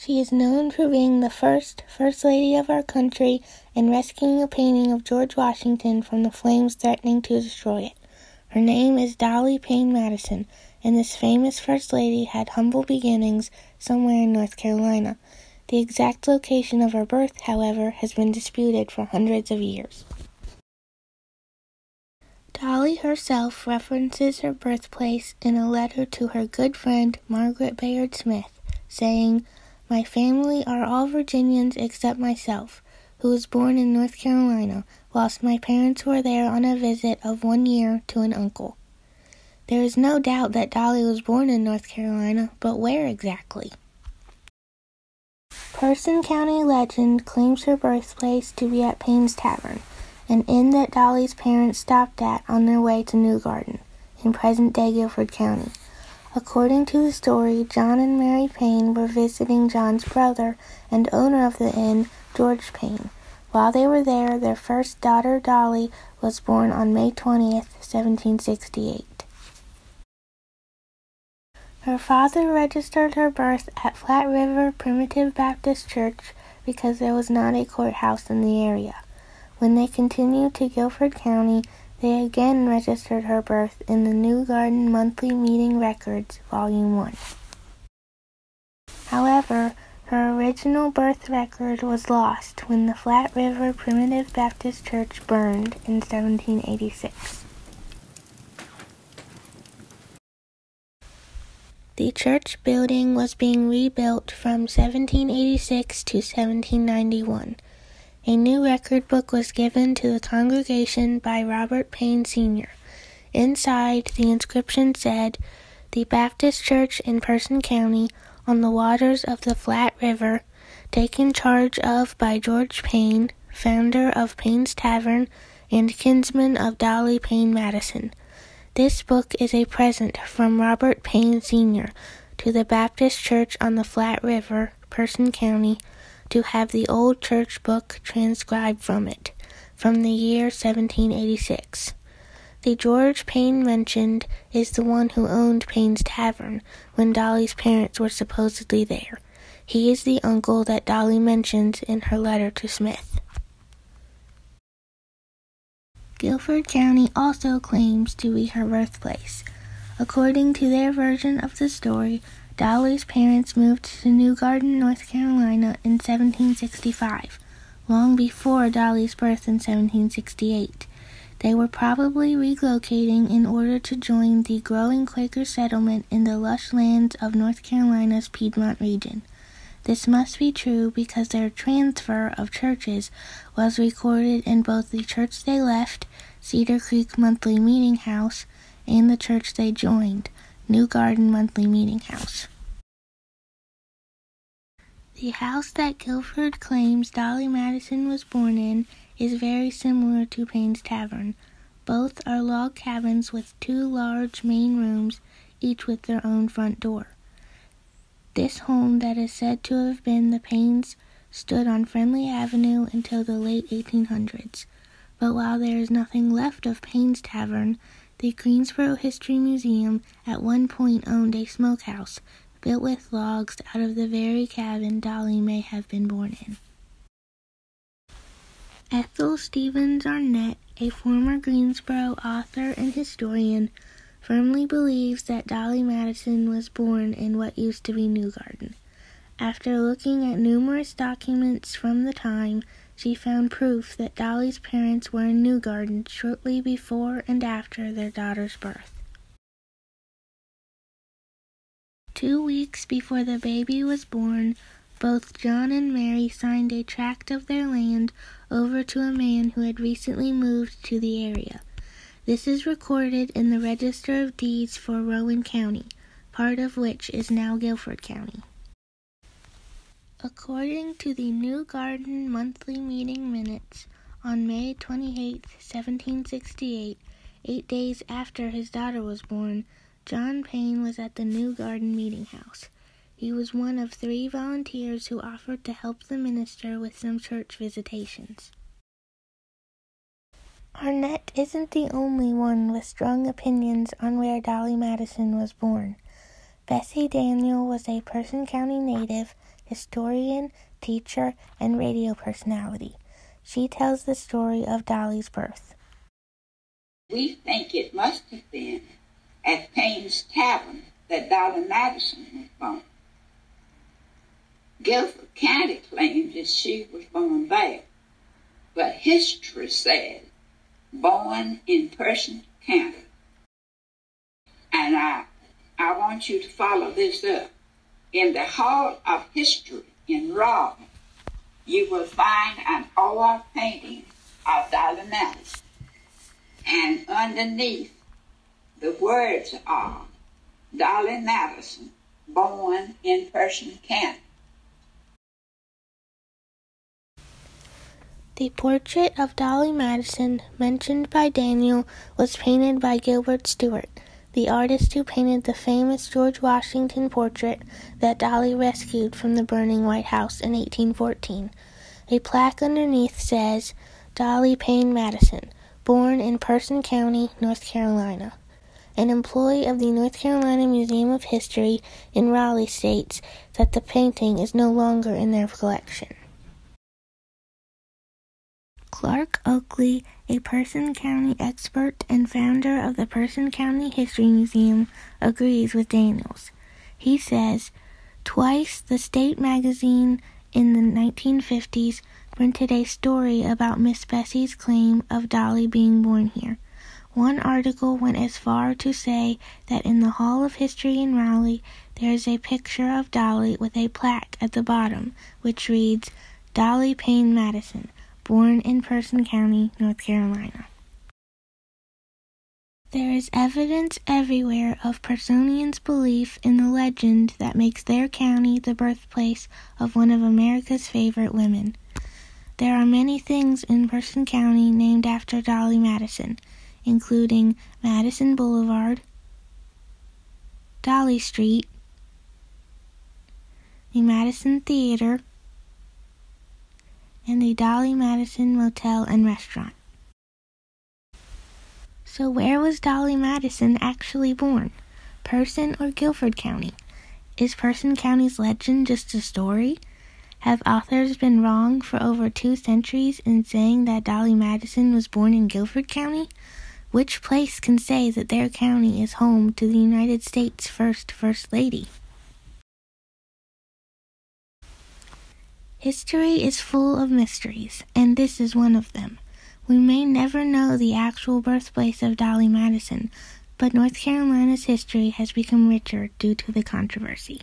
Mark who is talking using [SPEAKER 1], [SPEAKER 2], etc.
[SPEAKER 1] She is known for being the First Lady of our country and rescuing a painting of George Washington from the flames threatening to destroy it. Her name is Dolley Madison, and this famous First Lady had humble beginnings somewhere in North Carolina. The exact location of her birth, however, has been disputed for hundreds of years. Dolley herself references her birthplace in a letter to her good friend Margaret Bayard Smith, saying, "My family are all Virginians except myself, who was born in North Carolina, whilst my parents were there on a visit of 1 year to an uncle." There is no doubt that Dolley was born in North Carolina, but where exactly? Person County legend claims her birthplace to be at Payne's Tavern, an inn that Dolley's parents stopped at on their way to New Garden, in present-day Guilford County. According to the story, John and Mary Payne were visiting John's brother and owner of the inn, George Payne. While they were there, their first daughter, Dolley, was born on May 20th, 1768. Her father registered her birth at Flat River Primitive Baptist Church because there was not a courthouse in the area. When they continued to Guilford County, they again registered her birth in the New Garden Monthly Meeting Records, Volume 1. However, her original birth record was lost when the Flat River Primitive Baptist Church burned in 1786. The church building was being rebuilt from 1786 to 1791. A new record book was given to the congregation by Robert Payne Sr. Inside, the inscription said, "The Baptist Church in Person County, on the waters of the Flat River, taken charge of by George Payne, founder of Payne's Tavern and kinsman of Dolley Madison. This book is a present from Robert Payne Sr. to the Baptist Church on the Flat River, Person County, to have the old church book transcribed from it, from the year 1786. The George Payne mentioned is the one who owned Payne's Tavern when Dolley's parents were supposedly there. He is the uncle that Dolley mentions in her letter to Smith." Guilford County also claims to be her birthplace. According to their version of the story, Dolley's parents moved to New Garden, North Carolina in 1765, long before Dolley's birth in 1768. They were probably relocating in order to join the growing Quaker settlement in the lush lands of North Carolina's Piedmont region. This must be true because their transfer of churches was recorded in both the church they left, Cedar Creek Monthly Meeting House, and the church they joined, New Garden Monthly Meeting House. The house that Guilford claims Dolley Madison was born in is very similar to Payne's Tavern. Both are log cabins with 2 large main rooms, each with their own front door. This home that is said to have been the Paynes' stood on Friendly Avenue until the late 1800s. But while there is nothing left of Payne's Tavern, the Greensboro History Museum at one point owned a smokehouse, built with logs out of the very cabin Dolley may have been born in. Ethel Stevens Arnett, a former Greensboro author and historian, firmly believes that Dolley Madison was born in what used to be New Garden. After looking at numerous documents from the time, she found proof that Dolley's parents were in New Garden shortly before and after their daughter's birth. 2 weeks before the baby was born, both John and Mary signed a tract of their land over to a man who had recently moved to the area. This is recorded in the Register of Deeds for Rowan County, part of which is now Guilford County. According to the New Garden Monthly Meeting Minutes, on May 28, 1768, 8 days after his daughter was born, John Payne was at the New Garden Meeting House. He was one of 3 volunteers who offered to help the minister with some church visitations. Arnett isn't the only one with strong opinions on where Dolley Madison was born. Bessie Daniel was a Person County native, historian, teacher, and radio personality. She tells the story of Dolley's birth.
[SPEAKER 2] We think it must have been at Payne's Tavern that Dolley Madison was born. Guilford County claims that she was born there, but history said born in Person County. And I want you to follow this up. In the Hall of History in Raleigh, you will find an oil painting of Dolley Madison. And underneath, the words are Dolley Madison, born in Person County.
[SPEAKER 1] The portrait of Dolley Madison, mentioned by Daniel, was painted by Gilbert Stuart, the artist who painted the famous George Washington portrait that Dolley rescued from the burning White House in 1814. A plaque underneath says, Dolley Payne Madison, born in Person County, North Carolina. An employee of the North Carolina Museum of History in Raleigh states that the painting is no longer in their collection. Clark Oakley, a Person County expert and founder of the Person County History Museum, agrees with Daniels. He says, twice the state magazine in the 1950s printed a story about Miss Bessie's claim of Dolley being born here. One article went as far to say that in the Hall of History in Raleigh there is a picture of Dolley with a plaque at the bottom which reads, Dolley Payne Madison, born in Person County, North Carolina. There is evidence everywhere of Personians' belief in the legend that makes their county the birthplace of one of America's favorite women. There are many things in Person County named after Dolley Madison, including Madison Boulevard, Dolley Street, the Madison Theater, and the Dolley Madison Motel and Restaurant. So where was Dolley Madison actually born? Person or Guilford County? Is Person County's legend just a story? Have authors been wrong for over 2 centuries in saying that Dolley Madison was born in Guilford County? Which place can say that their county is home to the United States' First Lady? History is full of mysteries, and this is one of them. We may never know the actual birthplace of Dolley Madison, but North Carolina's history has become richer due to the controversy.